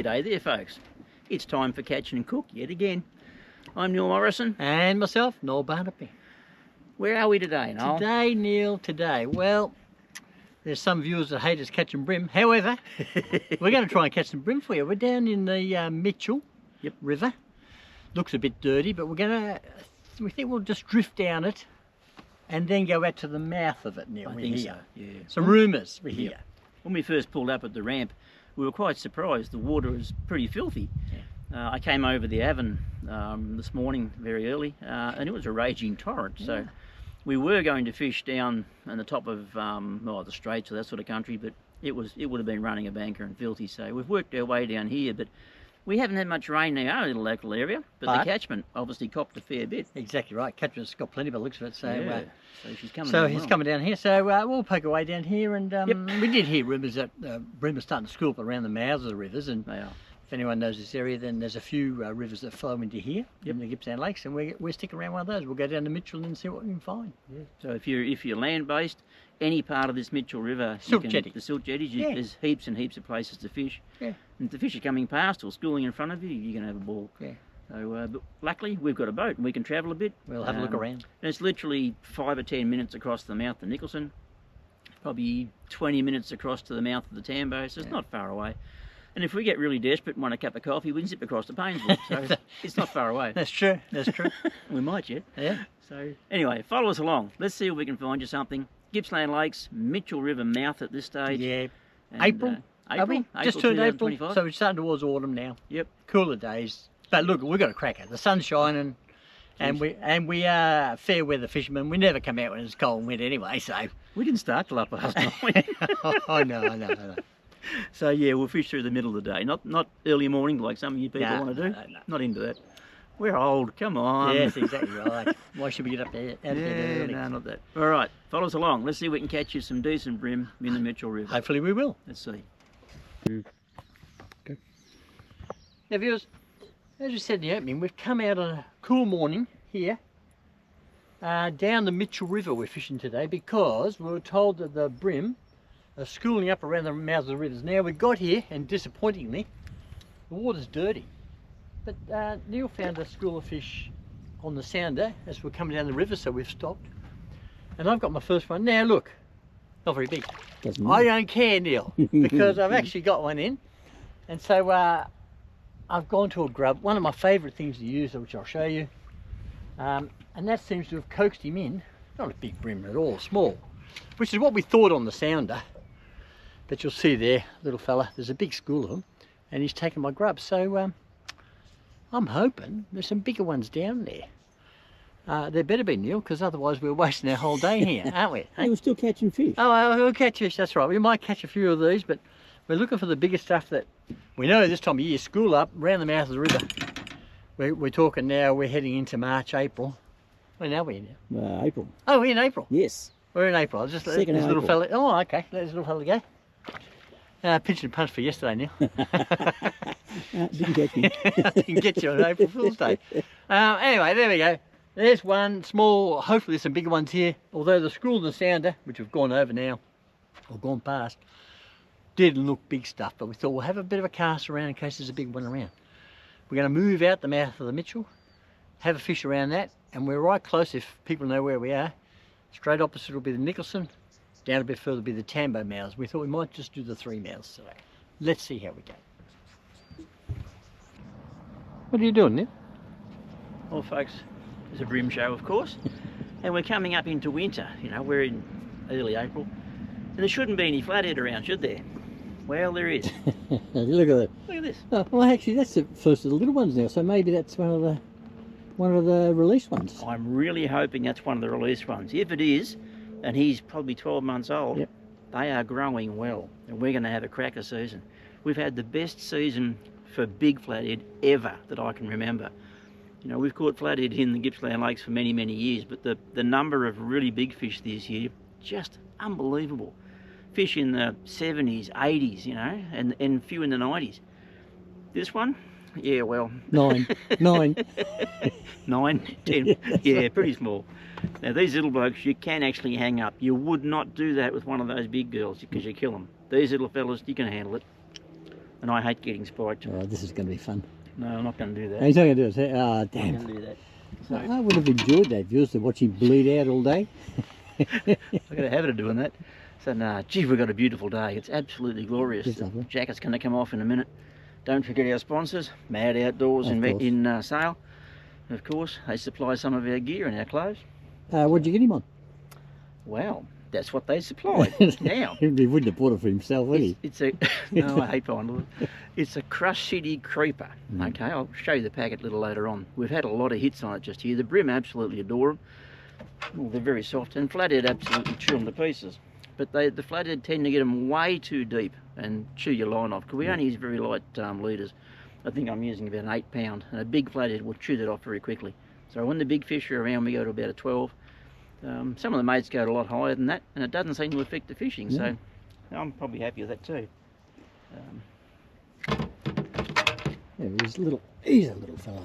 G'day there, folks. It's time for Catch and Cook yet again. I'm Neil Morrison. And myself, Noel Barnaby. Where are we today, Noel? Today, Neil, well, there's some viewers that hate us catching brim. However, we're going to try and catch some brim for you. We're down in the Mitchell River. Looks a bit dirty, but we think we'll just drift down it and then go out to the mouth of it, Neil. I think so, yeah. Some rumours we hear. When we first pulled up at the ramp, we were quite surprised. The water was pretty filthy. Yeah. I came over the Avon this morning very early, and it was a raging torrent. Yeah. So we were going to fish down on the top of the Straits or that sort of country, but it would have been running a banker and filthy. So we've worked our way down here, but we haven't had much rain in our little local area, but the catchment obviously copped a fair bit. Exactly right. Catchment's got plenty by the looks of it. So, yeah. So she's coming. So he's coming down here. So we'll poke away down here, and we did hear rumours that brim are starting to school up around the mouths of the rivers, and they are. If anyone knows this area, then there's a few rivers that flow into here, in the Gippsland Lakes, and we're sticking around one of those. We'll go down to Mitchell and see what we can find. Yeah. So if you're land-based, any part of this Mitchell River, the silt jetties, there's heaps and heaps of places to fish. Yeah. And if the fish are coming past or schooling in front of you, you're going to have a ball. Yeah. So, but luckily we've got a boat and we can travel a bit. We'll have a look around. And it's literally 5 or 10 minutes across the mouth of Nicholson, probably 20 minutes across to the mouth of the Tambo, so it's not far away. And if we get really desperate and want a cup of coffee, we can zip across to Paynesville, so it's not far away. That's true, that's true. We might yet. Yeah. So anyway, follow us along. Let's see if we can find you something. Gippsland Lakes, Mitchell River mouth at this stage. Yeah. And, April. April? Just turned April, so we're starting towards autumn now. Yep. Cooler days. But look, we've got a cracker. The sun's shining, and we are fair weather fishermen. We never come out when it's cold and wet anyway, so... We didn't start till up last night. I know. So yeah, we'll fish through the middle of the day, not early morning like some of you people want to do. No. Not into that. We're old, come on. Yes, exactly right. Why should we get up there? No, not that. All right, follow us along. Let's see if we can catch you some decent brim in the Mitchell River. Hopefully we will. Let's see. Okay. Now viewers, as we said in the opening, we've come out on a cool morning here. Down the Mitchell River we're fishing today because we were told that the brim are schooling up around the mouths of the rivers. Now we got here and disappointingly the water's dirty, but Neil found a school of fish on the sounder as we're coming down the river, so we've stopped, and I've got my first one. Now look, not very big. I don't care, Neil, because I've actually got one in, and so I've gone to a grub, one of my favourite things to use, which I'll show you, and that seems to have coaxed him in. Not a big brim at all, small, which is what we thought on the sounder. But you'll see there, little fella, there's a big school of them, and he's taken my grub. So I'm hoping there's some bigger ones down there. There better be, Neil, because otherwise we're wasting our whole day here, aren't we? Hey, we're still catching fish. Oh, we'll catch fish, that's right. We might catch a few of these, but we're looking for the bigger stuff that we know this time of year, school up, around the mouth of the river. We're talking now, we're heading into March, April. When are we now? April. Oh, we're in April? Yes. We're in April. I'll just let this little fella... Oh, okay. Let this little fella go. Pinch and punch for yesterday, Neil. Didn't get me. Didn't get you on April Fool's Day. Anyway, there we go. There's one small. Hopefully there's some bigger ones here. Although the school and the sounder, which have gone over now, or gone past, didn't look big stuff. But we thought we'll have a bit of a cast around in case there's a big one around. We're going to move out the mouth of the Mitchell, have a fish around that, and we're right close if people know where we are. Straight opposite will be the Nicholson. Down a bit further will be the Tambo mouths. We thought we might just do the 3 mouths today. Let's see how we go. What are you doing, Neil? Well, folks, it's a brim show, of course, and we're coming up into winter. You know, we're in early April, and there shouldn't be any flathead around, should there? Well, there is. Look at that. Look at this. Oh, well, actually, that's the first of the little ones now. So maybe that's one of the released ones. I'm really hoping that's one of the released ones. If it is, and he's probably 12 months old, they are growing well, and we're going to have a cracker season. We've had the best season for big flathead ever that I can remember. You know, we've caught flathead in the Gippsland Lakes for many, many years, but the number of really big fish this year, just unbelievable. Fish in the 70s, 80s, you know, and few in the 90s. This one, yeah, well... 9. 9. 9, 10, yeah, pretty small. Now these little blokes you can actually hang up. You would not do that with one of those big girls because you kill them. These little fellas, you can handle it. and I hate getting spiked. Oh, this is going to be fun. No, I'm not going to do that. No, he's not going to do it. Oh, I'm not damn. going to do that. So I would have enjoyed that, viewers, to watch him bleed out all day. I've got a habit of doing that. So, nah, gee, we've got a beautiful day. It's absolutely glorious. It's The lovely. jacket's going to come off in a minute. Don't forget our sponsors, Mad Outdoors Of course. in Sale. Of course, they supply some of our gear and our clothes. What'd you get him on? Well, that's what they supplied. Now, He wouldn't have bought it for himself, would he? it's a no, I hate buying it. It's a Crush City Creeper. Okay, I'll show you the packet a little later on. We've had a lot of hits on it just here. The brim absolutely adore them. Well, they're very soft, and flathead absolutely chew them to pieces. But the flathead tend to get them way too deep and chew your line off, because we only use very light leaders. I think I'm using about an 8 pound, and a big flathead will chew that off very quickly. So when the big fish are around, we go to about a 12. Some of the mates go to a lot higher than that, and it doesn't seem to affect the fishing. Yeah. So I'm probably happy with that too. Yeah, he's a little fella.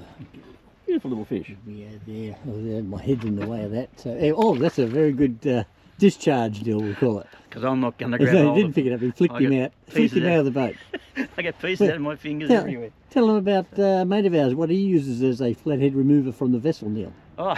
Beautiful little fish. Yeah, there. Oh, my head's in the way of that. So, oh, that's a very good discharge, Neil, we'll call it. Because I'm not going to So grab he hold didn't of pick it up, he flicked I him got out. Flicked him out of the boat. I get pieces out of my fingers Tell- everywhere. Tell him about a mate of ours, what he uses as a flathead remover from the vessel, Neil. Oh,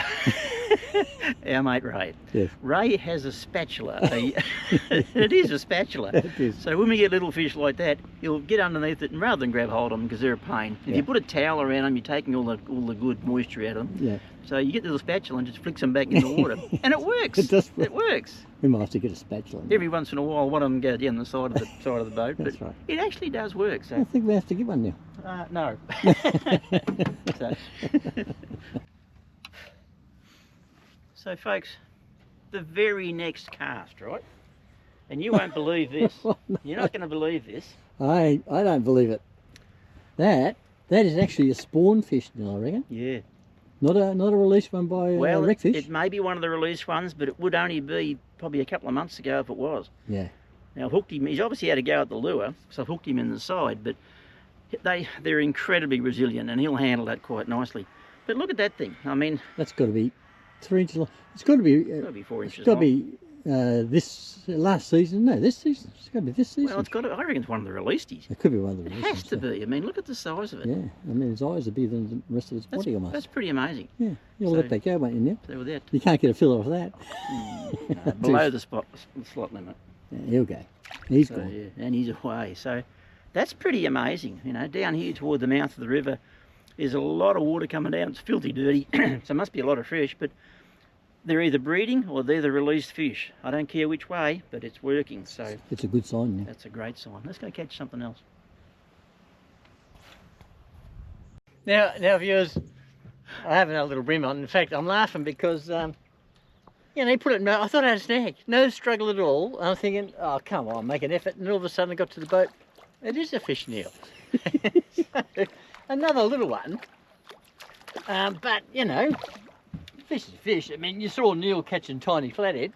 our mate Ray. Yes. Ray has a spatula. It is a spatula. It is. So when we get little fish like that, he'll get underneath it, and rather than grab hold of them because they're a pain, if Yeah. you put a towel around them, you're taking all the good moisture out of them. Yeah, So you get the little spatula and just flicks them back in the water, and it works. It does work. It works. we might have to get a spatula. Every once in a while, one of them go down the side of the boat, That's but right. it actually does work. I So think we have to get one now. no. So, so folks, the very next cast, right? And you won't believe this. You're not going to believe this. I don't believe it. That is actually a spawn fish, Neil, I reckon. Yeah. Not a released one by Well, Wreckfish. it may be one of the released ones, but it would only be probably a couple of months ago if it was. Yeah. Now I've hooked him. He's obviously had a go at the lure, so I've hooked him in the side. But they're incredibly resilient, and he'll handle that quite nicely. But look at that thing. I mean, That's got to be 3 inches long. It's got to be. it's got to be 4 inches It's got to long. be this last season. No, this season. It's got to be this season. Well, it's got to. I reckon it's one of the releasties. It could be one of the It releases. has to be. I mean, look at the size of it. Yeah, I mean his eyes are bigger than the rest of his body almost. That's pretty amazing. Yeah, you'll so- let that go, won't you, Neil? So with that, You can't get a filler off that. no, below the slot limit. Yeah, he'll go. He's So, gone. yeah, and he's away. So that's pretty amazing. You know, down here toward the mouth of the river, there's a lot of water coming down. It's filthy dirty, so it must be a lot of fish. But they're either breeding or they're the released fish. I don't care which way, but it's working. So It's a good sign now. that's a great sign. Let's go catch something else. Now, viewers, I have another little brim on. In fact, I'm laughing because, he put it in. I thought I had a snag. No struggle at all. I'm thinking, oh, come on, make an effort. And all of a sudden I got to the boat. It is a fish, Neil. So, another little one. But, fish is fish. I mean, you saw Neil catching tiny flathead.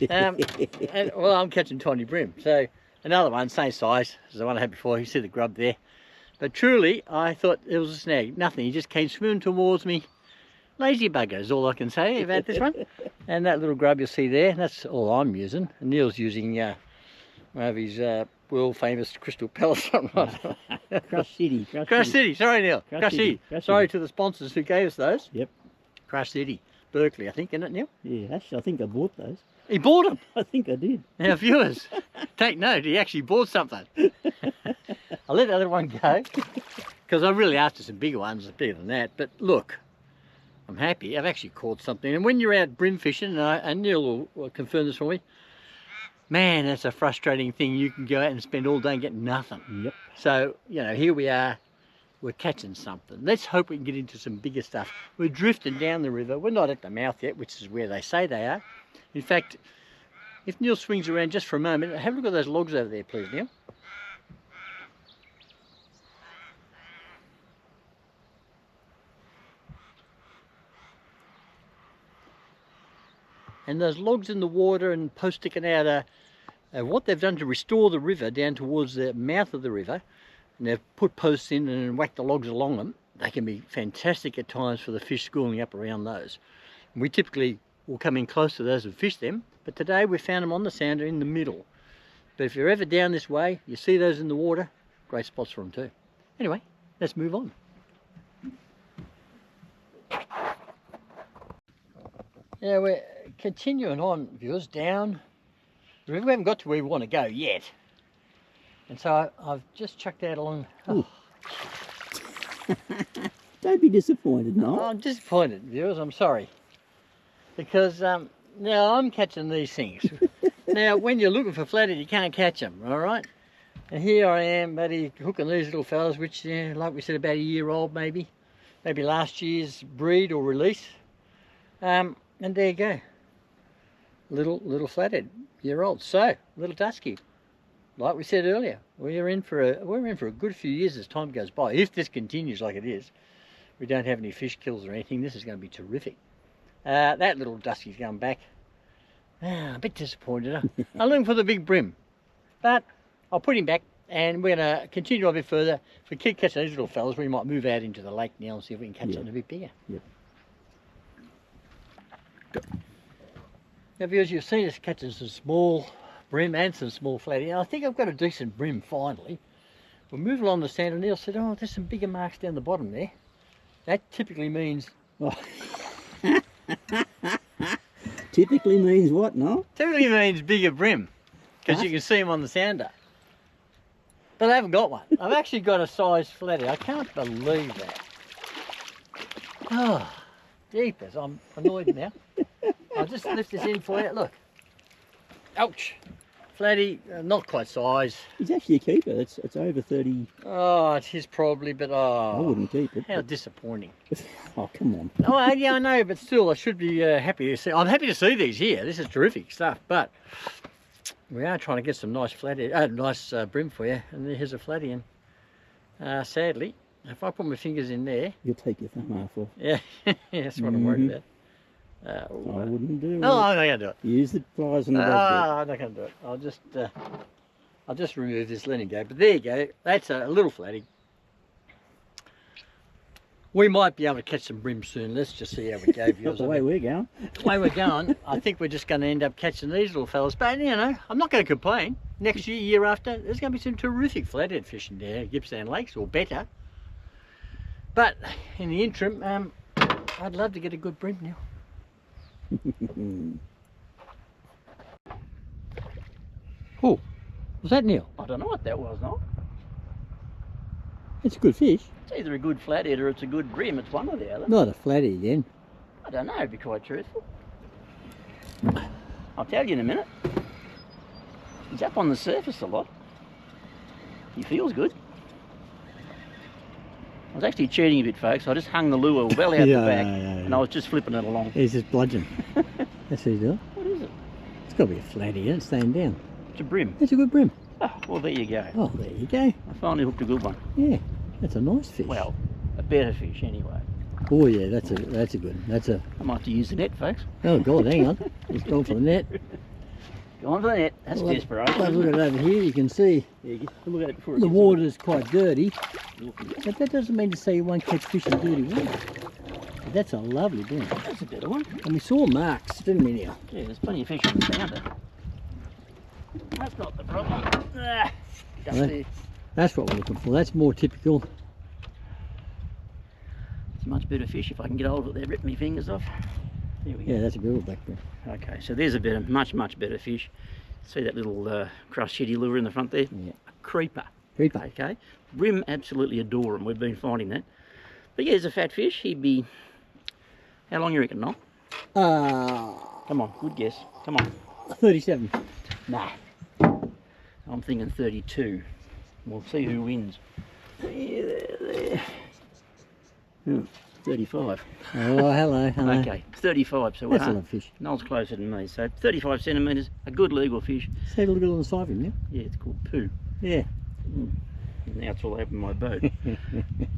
Well, I'm catching tiny brim. So, another one, same size as the one I had before. You see the grub there. But truly, I thought it was a snag. Nothing. He just came swimming towards me. Lazy bugger is all I can say about this one. And that little grub you'll see there, that's all I'm using. And Neil's using one of his world famous crystal pellets. Crush City. Crush City. Sorry, Neil. Crush City. Crush Sorry City. to the sponsors who gave us those. Yep. Crush City. Berkeley, I think, isn't it, Neil? Yeah, actually, I think I bought those. He bought them. I think I did. Now, viewers, take note. He actually bought something. I'll let the other one go because I really after some bigger ones, bigger than that. But look, I'm happy. I've actually caught something. And when you're out brim fishing, and Neil will confirm this for me, man, that's a frustrating thing. You can go out and spend all day and get nothing. Yep. So, here we are. We're catching something. Let's hope we can get into some bigger stuff. We're drifting down the river. We're not at the mouth yet, which is where they say they are. In fact, if Neil swings around just for a moment, have a look at those logs over there, please, Neil. And those logs in the water and posts sticking out are what they've done to restore the river down towards the mouth of the river. And they've put posts in and whacked the logs along them. They can be fantastic at times for the fish schooling up around those. And we typically will come in close to those and fish them, but today we found them on the sounder in the middle. But if you're ever down this way, you see those in the water, great spots for them too. Anyway, let's move on. Yeah, we're continuing on, viewers, down the river. We haven't got to where we want to go yet. And so I've just chucked out along... Oh. Don't be disappointed, no. I'm disappointed, viewers, I'm sorry. Because now I'm catching these things. Now, when you're looking for flathead, you can't catch them, all right? And here I am, buddy, hooking these little fellas, which, like we said, about a year old maybe last year's breed or release. And there you go, little flathead, year old. So, little dusky, like we said earlier, we're in for a good few years as time goes by. If this continues like it is, we don't have any fish kills or anything, this is going to be terrific. That little dusky's going back. A bit disappointed, huh? I'm looking for the big brim, but I'll put him back and we're going to continue a bit further. If we keep catching these little fellas, we might move out into the lake now and see if we can catch something a bit bigger. Yep. Now viewers, you've seen us catching some small brim and some small flathead. I think I've got a decent brim finally. We'll move along the sand and Neil said, oh, there's some bigger marks down the bottom there. That typically means... Oh. Typically means what, no? Typically means bigger brim, because you can see them on the sounder. But I haven't got one. I've actually got a size flathead. I can't believe that. Oh, jeepers, I'm annoyed now. I'll just lift this in for you. Look. Ouch. Flatty, not quite size. He's actually a keeper. It's over 30. Oh, it is probably, but oh. I wouldn't keep it. How disappointing. Oh, come on. Oh, yeah, I know, but still, I should be happy to see. I'm happy to see these here. This is terrific stuff, but we are trying to get some nice flathead, nice brim for you. And here's a flatty, and sadly, if I put my fingers in there, you'll take your thumb off. Yeah, that's what I'm worried about. I wouldn't do it. No, I'm not going to do it. Use the pliers and the rod. I'm not going to do it. I'll just remove this, let him go. But there you go. That's a little flatty. We might be able to catch some brim soon. Let's just see how we go. Not the way we're going. The way we're going, I think we're just going to end up catching these little fellas. But you know, I'm not going to complain. Next year, year after, there's going to be some terrific flathead fishing there, Gippsland Lakes, or better. But in the interim, I'd love to get a good brim now. Oh, was that Neil? I don't know what that was, no? It's a good fish. It's either a good flathead or it's a good brim. It's one or the other. Not a flathead then. I don't know, to be quite truthful. I'll tell you in a minute. He's up on the surface a lot. He feels good. I was actually cheating a bit, folks. I just hung the lure well out the back and I was just flipping it along. He's just bludgeon. That's what he's doing. What is it? It's got to be a flathead, it's staying down. It's a brim. It's a good brim. Oh, well, there you go. Oh, there you go. I finally hooked a good one. Yeah, that's a nice fish. Well, a better fish anyway. Oh yeah, that's a good. I might have to use the net, folks. Oh God, hang on. He's gone for the net. Go on for the net. That's desperation. Have a look at it over here. You can see Look at it before the water's quite dirty, but that doesn't mean to say you won't catch fish in dirty water. But that's a lovely brim. That's a better one. And we saw marks, didn't we, Neil? Yeah, there's plenty of fish on the sounder. That's not the problem. That's what we're looking for. That's more typical. It's a much better fish if I can get hold of it there, rip my fingers off. There we go. Yeah, that's a good old black brim. Okay, so there's a better, much better fish. See that little crust shitty lure in the front there? Yeah. A creeper. Creeper. Okay. Brim absolutely adore them. We've been finding that. But yeah, there's a fat fish. He'd be, how long you reckon, Noel? Come on, good guess. Come on. 37. Nah. I'm thinking 32. We'll see who wins. There. 35. Oh, hello. Okay, 35. So that's a lot of fish. Noel's closer than me. So 35 centimetres, a good legal fish. Let's have a look at it on the side of him now. Yeah, it's called poo. Yeah. Now it's all over my boat.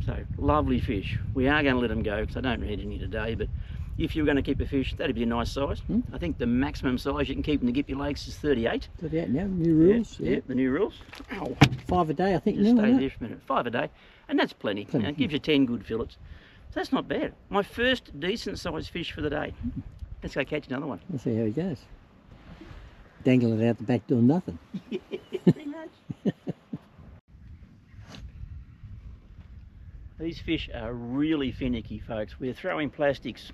So lovely fish. We are going to let them go because I don't need any today. But if you were going to keep a fish, that'd be a nice size. I think the maximum size you can keep in the Gippy Lakes is 38. 38 now, new rules. Yeah, the new rules. Ow. 5 a day, I think. Just now, stay there for a minute. 5 a day, and that's plenty. You know, it gives you 10 good fillets. So that's not bad. My first decent sized fish for the day. Let's go catch another one. Let's see how he goes. Dangling it out the back doing nothing. Pretty much. These fish are really finicky, folks. We're throwing plastics,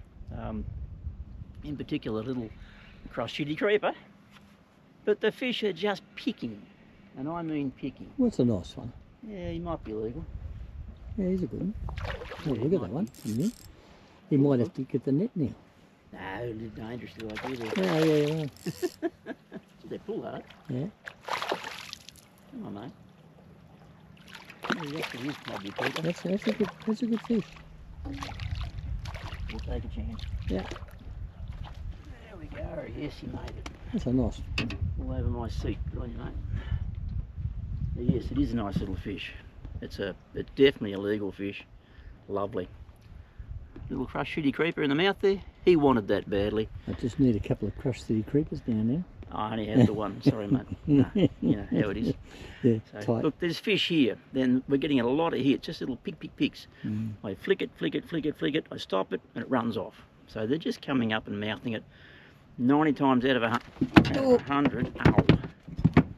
in particular little cross-shitty creeper, but the fish are just picking, and I mean picking. What's a nice one? Yeah, he might be illegal. Yeah, he's a good one. Oh, Yeah, look at that one. He might have to get the net now. No, it's dangerous like this. Yeah, yeah, yeah. They pull hard. Yeah. Come on, mate. Yeah, actually is maybe Peter. That's a good fish. We'll take a chance. Yeah. There we go. Yes, he made it. That's a nice. All over my seat. Good on you, mate. Yes, it is a nice little fish. It's definitely a legal fish. Lovely. Little crushed shitty creeper in the mouth there. He wanted that badly. I just need a couple of crushed city creepers down there. I only have the one. Sorry, mate. No, you know how it is. Yeah, So, tight. look, there's fish here. Then we're getting a lot of hits, just little picks. Mm. I flick it, I stop it, and it runs off. So they're just coming up and mouthing it. 90 times out of 100,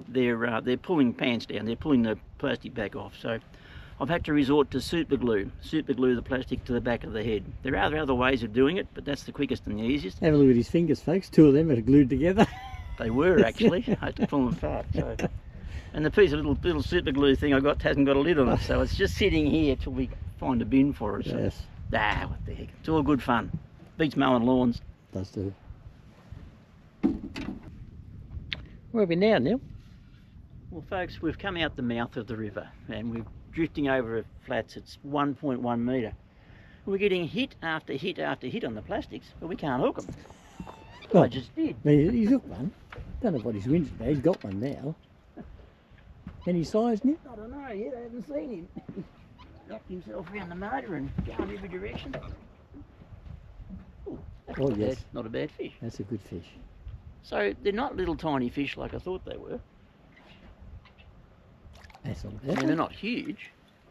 they're pulling pants down. They're pulling the plastic back off. So I've had to resort to super glue the plastic to the back of the head. There are other ways of doing it, but that's the quickest and the easiest. Have a look at his fingers, folks. Two of them are glued together. They were actually. I had to pull them apart. So. And the piece of little super glue thing I got hasn't got a lid on it, so it's just sitting here till we find a bin for it. So. Yes. What the heck? It's all good fun. Beats mowing lawns. Does do. Where are we now, Neil? Well, folks, we've come out the mouth of the river and we're drifting over flats. It's 1.1 metre. We're getting hit after hit after hit on the plastics, but we can't hook them. Oh. I just did. He's hooked one. Don't know what he's winded about. He's got one now. Any size, Neil? I don't know yet. I haven't seen him. He's wrapped himself around the motor and going every direction. Ooh, that's Oh, not yes. bad. Not a bad fish. That's a good fish. So they're not little tiny fish like I thought they were. That's not I mean, bad. they're not huge.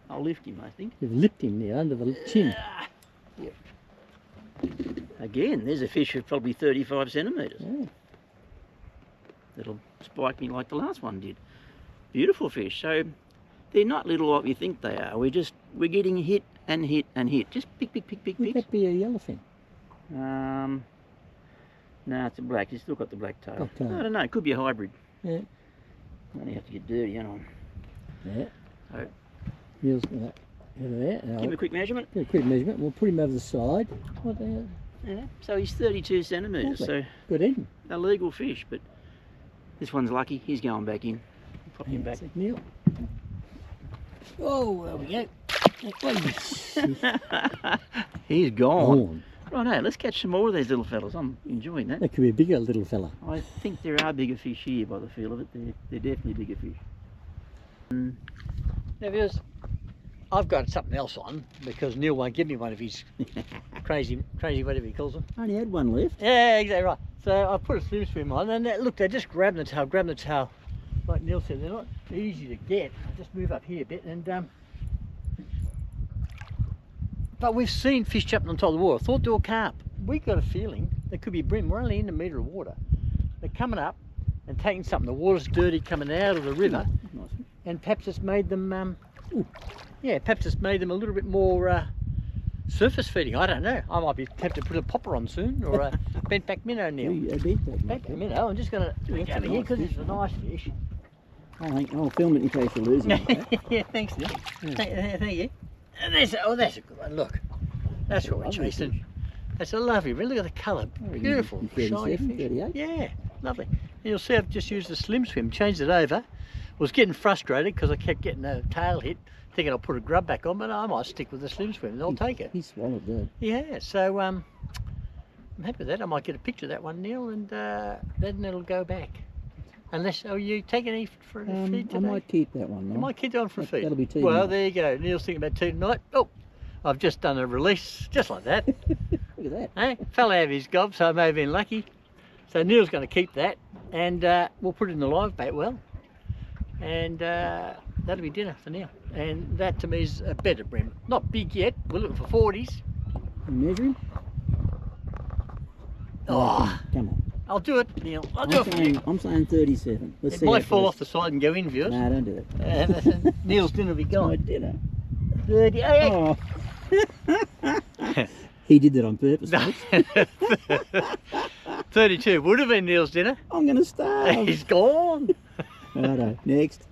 I'll lift him, I think. You've lipped him there under the chin. Yep. Again, there's a fish of probably 35 centimetres. Yeah. That'll spike me like the last one did. Beautiful fish. So they're not little like we think they are. We're getting hit and hit and hit. Just pick. Would that be a yellowfin? No, it's a black. It's still got the black tail. Black tail. I don't know. It could be a hybrid. Yeah. I only have to get dirty, you know. Yeah. So, Neil's got that over there. Now, give him a quick measurement. get a quick measurement. We'll put him over the side. What the hell? Yeah. So he's 32 centimetres. Lovely. So Good eating. a legal fish, but this one's lucky. He's going back in. Pop him back. That's it, Neil. Oh, there we go. He's gone. Gone. Right, let's catch some more of these little fellas. I'm enjoying that. That could be a bigger little fella. I think there are bigger fish here by the feel of it. They're definitely bigger fish. Now viewers, I've got something else on because Neil won't give me one of his crazy whatever he calls them. I only had one left. Yeah, exactly right. So I put a slim swim on and look, they just grab the tail. Like Neil said, they're not easy to get. Just move up here a bit and but we've seen fish jumping on top of the water. I thought they were carp. We got a feeling they could be bream. We're only in a metre of water. They're coming up and taking something. The water's dirty coming out of the river, Nice. and perhaps it's made them. Perhaps it's made them a little bit more surface feeding. I don't know. I might be tempted to put a popper on soon or a bent back minnow, Neil. Bent back minnow. I'm just going to look over here because it's a nice fish. I'll film it in case you're losing it. Yeah, thanks, Neil. Thank you. And that's a good one. Look, that's what we're chasing. That's a lovely. Look at the colour. Beautiful, shiny fish. 38? Yeah, lovely. And you'll see I've just used the slim swim, changed it over. Was getting frustrated because I kept getting a tail hit, thinking I'll put a grub back on, but I might stick with the slim swim and I'll take it. He swallowed that. Yeah, so I'm happy with that. I might get a picture of that one, Neil, and then it'll go back. Unless, you taking any for a feed today? I might keep that one. You might keep that on for a feed. That'll be tea Well, tonight. there you go. Neil's thinking about tea tonight. Oh, I've just done a release, just like that. Look at that. Hey, fell out of his gob, so I may have been lucky. So Neil's going to keep that, and we'll put it in the live bait well. And that'll be dinner for Neil. And that to me is a better bream. Not big yet, we're looking for 40s. Measure him? Oh, Come on. I'll do it, Neil. I'll do it for you. I'm saying 37. Let's It see might how fall close. off the side and go in, viewers. No, don't do it. And Neil's dinner will be My gone. dinner. 30. Hey, Oh. He did that on purpose. No. Folks. 32 would have been Neil's dinner. I'm going to starve. He's gone. Righto, next.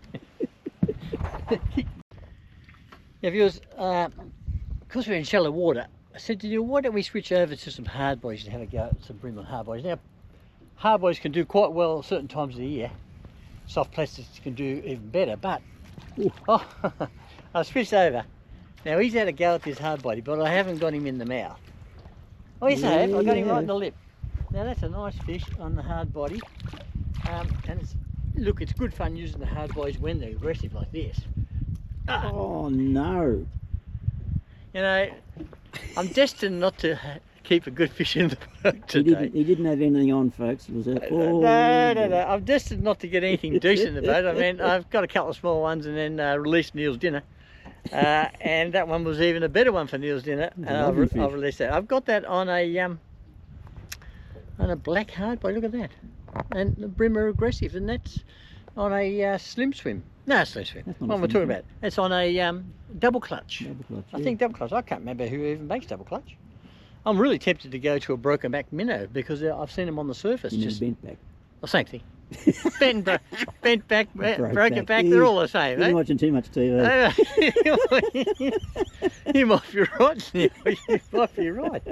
Now viewers, because we're in shallow water, I said to you, why don't we switch over to some hard boys and have a go at some bream on hard boys. Now, hard boys can do quite well at certain times of the year. Soft plastics can do even better, but oh, I switched over. Now he's had a go at this hard body, but I haven't got him in the mouth. Oh yes, I have. I got him right in the lip. Now that's a nice fish on the hard body, and look, it's good fun using the hard bodies when they're aggressive like this. Oh no. You know, I'm destined not to keep a good fish in the boat today. He didn't have anything on, folks. Was it? Oh, No. I'm destined not to get anything decent in the boat. I mean, I've got a couple of small ones and then released Neil's dinner. And that one was even a better one for Neil's dinner. And I've released that. I've got that on a black hardbody. Look at that. And the bream are aggressive, and that's on a slim swim. No, slim swim. What am I talking about? It's on a double clutch. Double clutch, I think double clutch. I can't remember who even makes double clutch. I'm really tempted to go to a broken back minnow because I've seen them on the surface. You know, Just bent back. the same thing. bent back, broken back. Yeah. They're all the same. You've been Eh? watching too much TV. You might be right, Neil. You might be right.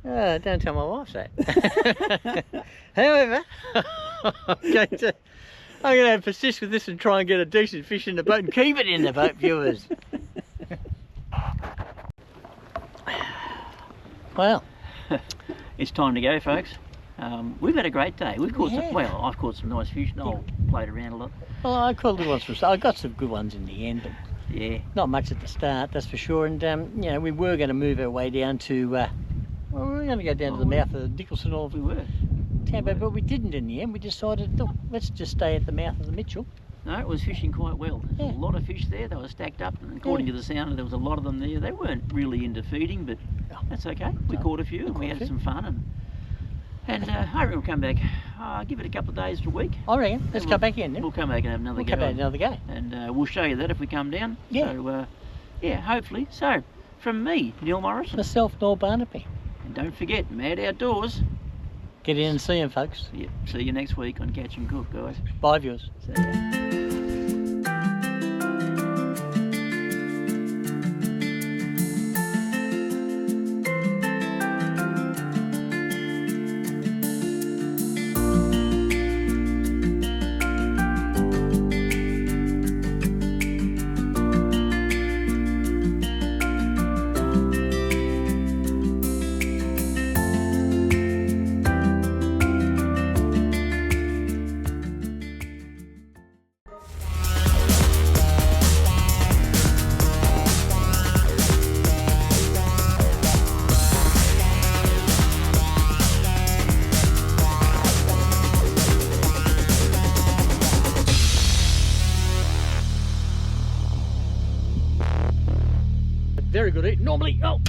Don't tell my wife that. However, I'm going to persist with this and try and get a decent fish in the boat and keep it in the boat, viewers. Well, It's time to go, folks. We've had a great day. We've caught Yeah. some, well, I've caught some nice fish. Noel played around a lot. well, I caught good ones from. I got some good ones in the end, but Yeah. not much at the start, that's for sure. And you know, we were going to move our way down to. Well, we were going to go down to the mouth of the Nicholson or We were. Tambo, but we didn't in the end. We decided, look, let's just stay at the mouth of the Mitchell. No, it was fishing quite well. There's Yeah. a lot of fish there. They were stacked up, and according to the sound, there was a lot of them there. They weren't really into feeding, but that's okay. We No, caught a few, and we caught a had few. some fun. And I reckon we'll come back. Give it a couple of days to a week. I reckon. Let's we'll- come back in then. We'll come back and have another We'll go. come back another go. And we'll show you that if we come down. Yeah. So, yeah, hopefully. So, from me, Neil Morrison. Myself, Noel Barnaby. And don't forget, Mad Outdoors. Get in and see him, folks. Yep. See you next week on Catch and Cook, guys. Bye, viewers. See ya. Very good eating. Normally, oh.